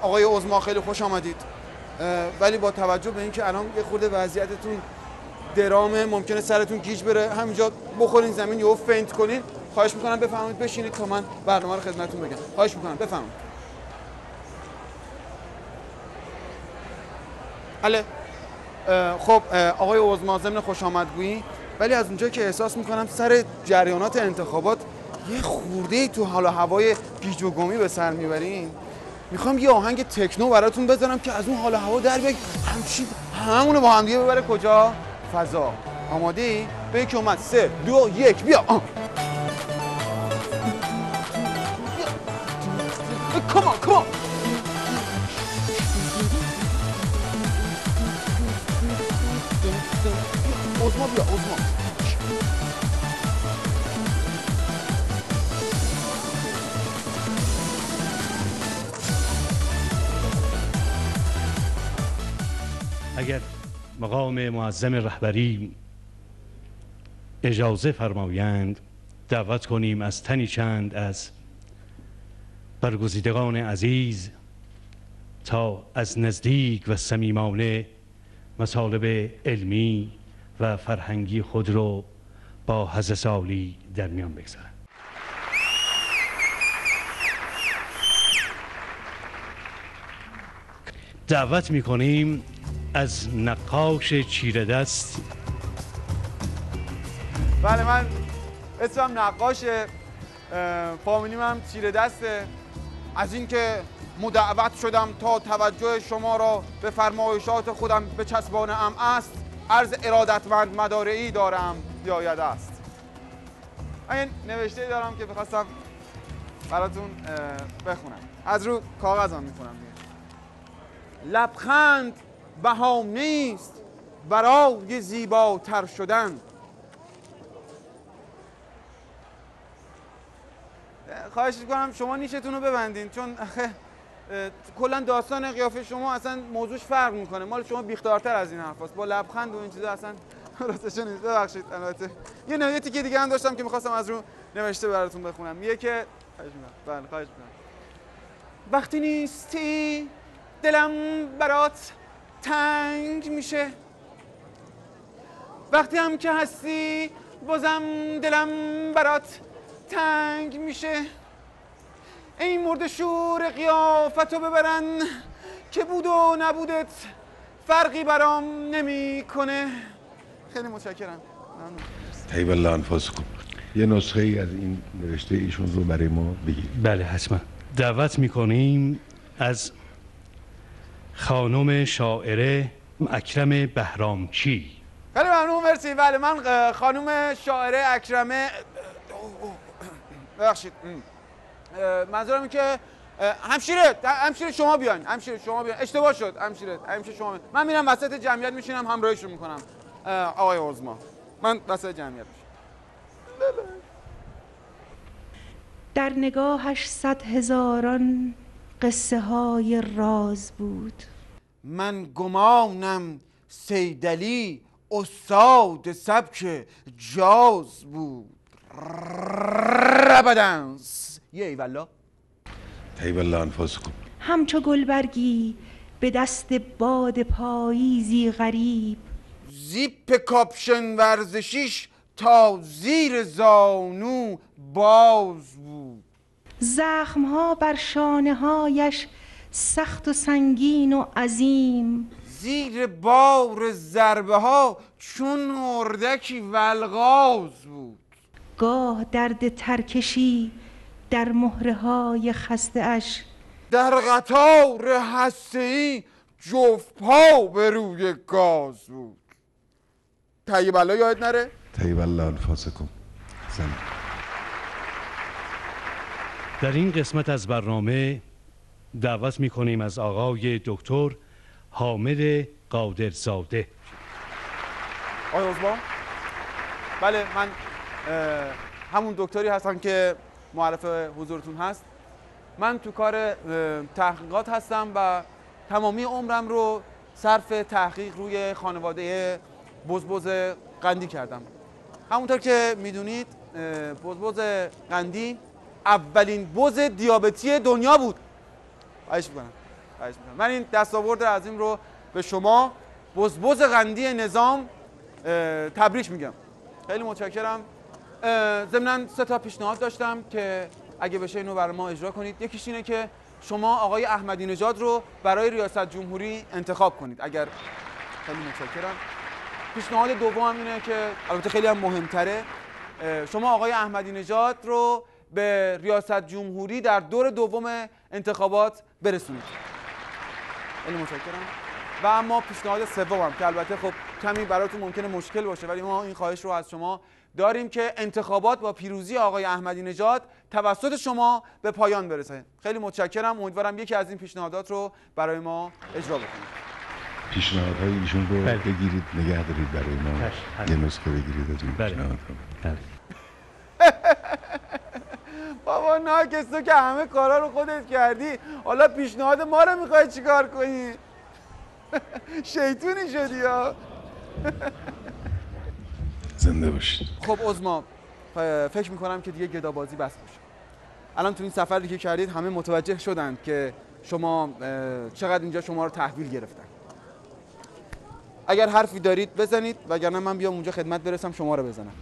آقای عظما خیلی خوش آمدید. ولی با توجه به اینکه الان یه خورده وضعیتتون درامه، ممکنه سرتون گیج بره، همینجا بخورین زمین یهو فینت کنین، خواهش میکنم بفرمایید بشینید تا من برنامه رو خدمتتون بگم. خواهش میکنم بفرمایید. بله. خب آقای عظما ضمن خوش آمدگویی، ولی از اونجایی که احساس میکنم سر جریانات انتخابات یه خورده‌ای تو حال و هوای گیج و گمی به سر میبرین، میخوام یه آهنگ تکنو براتون بذارم که از اون حال و هوا در بیاد، همونو با هم دیگه ببره کجا؟ فضا. آماده‌ای؟ به یکی اومد. 3 2 1 بیا. کمان کمان. عظما بیا عظما. اگر مقام معظم رهبری اجازه فرمایند دعوت کنیم از تنی چند از برگزیدگان عزیز تا از نزدیک و صمیمانه مطالب علمی و فرهنگی خود رو با هزه سالی در میان بگذارند. دعوت می‌کنیم از نقاش چیره دست. بله، من اسمم نقاشه، فامیلیم هم چیره دسته. از اینکه مدعوت شدم تا توجه شما را به فرمایشات خودم به چسبانم است، عرض ارادتمند مدارعی دارم بیاید است. این نوشته دارم که بخواستم براتون بخونم، از رو کاغذم میخونم. لبخند بهانه است برای زیباتر شدن. خواهش میکنم شما نیشتون رو ببندین، چون کلا داستان قیافه شما اصلا موضوعش فرق میکنه. مال شما بیخدارتر از این حرفاست، با لبخند و این چیزا اصلا راستش نیست. ببخشید. البته یه نوعیتی که دیگه هم داشتم که میخواستم از رو نوشته براتون بخونم. میگه که بله خواهش میکنم. وقتی نیستی دلم برات تنگ میشه، وقتی هم که هستی بازم دلم برات تنگ میشه. این مرد شور قیافتو ببرن که بود و نبودت فرقی برام نمیکنه. خیلی متشکرم. طیب الله انفاسکم. یه نسخه ای از این نوشته ایشون رو برای ما بگید. بله حتما. دعوت میکنیم از خانم شاعره اکرم بهرامچی. خیلی ممنون، مرسی. بله، من خانم شاعره اکرمه، ببخشید، منظورم این که همشیره شما بیاین. اشتباه شد. همشیره شما بیاین. من میرم وسط جمعیت میشینم همراهیشون میکنم. آقای عظما، من وسط جمعیت میشینم. در نگاهش 100,000 قصه های راز بود. من گمانم صیدلی استاد سبک جاز بود. ربدنس یه ایوالا. طیب الله انفاسکم. همچو گلبرگی به دست باد پاییزی غریب، زیپ کاپشن ورزشیش تا زیر زانو باز بود. زخمها بر شانه هایش سخت و سنگین و عظیم، زیر بار ضربه ها چون اردکی ولغاز بود. گاه درد ترکشی در مهره های خسته اش، در قطار هسته‌ای جفت پا به روی گاز بود. طیب الله یاد نره. طیب الله انفاسکم. در این قسمت از برنامه دعوت میکنیم از آقای دکتر حامد قادرزاده. آقای عظما، بله، من همون دکتری هستم که معرف حضورتون هست. من تو کار تحقیقات هستم و تمامی عمرم رو صرف تحقیق روی خانواده بزبز قندی کردم. همونطور که میدونید بزبز قندی اولین بز دیابتی دنیا بود. خواهش میکنم. من این دستاورد عظیم رو به شما بزبز قندی نظام تبریک میگم. خیلی متشکرم. ضمناً 3 تا پیشنهاد داشتم که اگه بشه اینو برای ما اجرا کنید. یکیش اینه که شما آقای احمدی نژاد رو برای ریاست جمهوری انتخاب کنید. اگر خیلی متشکرم. پیشنهاد دوم اینه که البته خیلی هم مهمتره، شما آقای احمدی نژاد رو به ریاست جمهوری در دور دوم انتخابات برسونید. خیلی متشکرم. و اما پیشنهاد سومم که البته خب کمی براتون ممکنه مشکل باشه، ولی ما این خواهش رو از شما داریم که انتخابات با پیروزی آقای احمدی نژاد توسط شما به پایان برسه. خیلی متشکرم. امیدوارم یکی از این پیشنهادات رو برای ما اجرا بکنید. پیشنهادهای ایشون رو بگیرید نگه دارید برای ما. یه نسخه بگیرید از این پیشنهادها. بابا ناکس، تو که همه کارا رو خودت کردی، حالا پیشنهاد ما رو میخوای چیکار کنی؟ شیطونی شدی یا؟ زنده باشید. خب عظما، فکر میکنم که دیگه گدابازی بس باشه. الان تو این سفری که کردید همه متوجه شدند که شما چقدر اینجا شما رو تحویل گرفتن. اگر حرفی دارید بزنید، وگرنه من بیام اونجا خدمت برسم شما رو بزنم.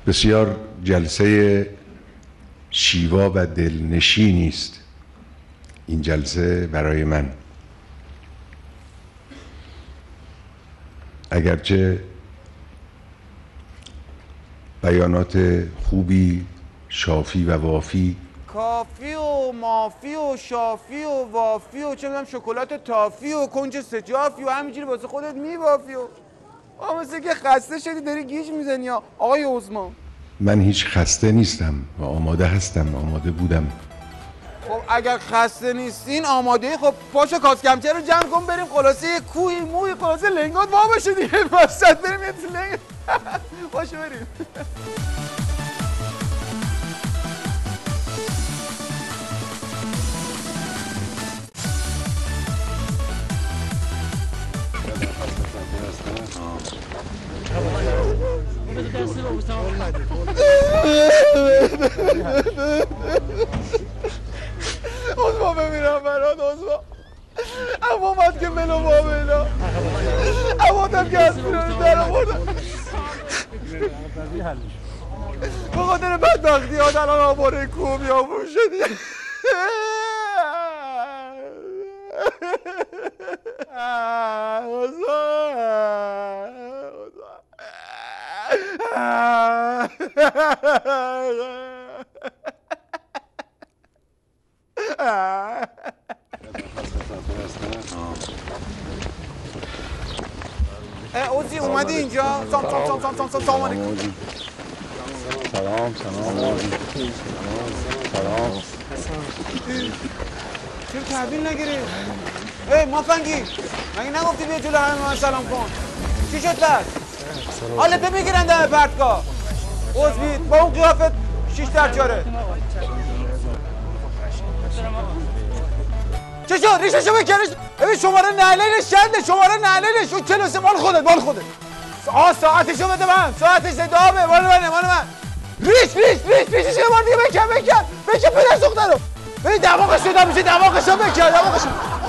بسیار جلسه شیوا و دلنشینی است این جلسه برای من. اگرچه بیانات خوبی، شافی و وافی، کافی و مافی و شافی و وافی و چه میدونم شکلات تافی و کنج سجافی و همینجوری واسه خودت میبافی و مثل که خسته شدی داری گیج میزنی. آقای عظما، من هیچ خسته نیستم و آماده هستم، آماده بودم. خب اگر خسته نیستین آماده، خب پاشو کاس کمچه رو جمع کن بریم خلاصه یه کوی موی خلاصه لنگات وا بشه دیگه. واسط بریم یه لنگ پاشو بریم. عظما بمیرم برات عظما. عوامت که منو بابینا عوامتم که از بیرون در آوردن به خاطر بدبختی ها در آباره کوه بیابون شدی. اوزی اومدی اینجا؟ سلام علیکم. سلام. چرا تحویل نگیری؟ ای مافنگی، مگه نگفتی بیا جلو همه من سلام کن؟ چی شد بس؟ حالت میگیرن دم پرتگاه. عضوی با اون قیافت 6 در 4. چه شد؟ ریششو بکنش. ببین شماره نعلینش چنده؟ شماره نعلینش اون 43 مال خودت. ساعتشو بده من. ساعتش دامه مال من. ریشش یه بار دیگه بکن پدر سوخته رو. ببین دماغش شده میشه. دماغشو بکن.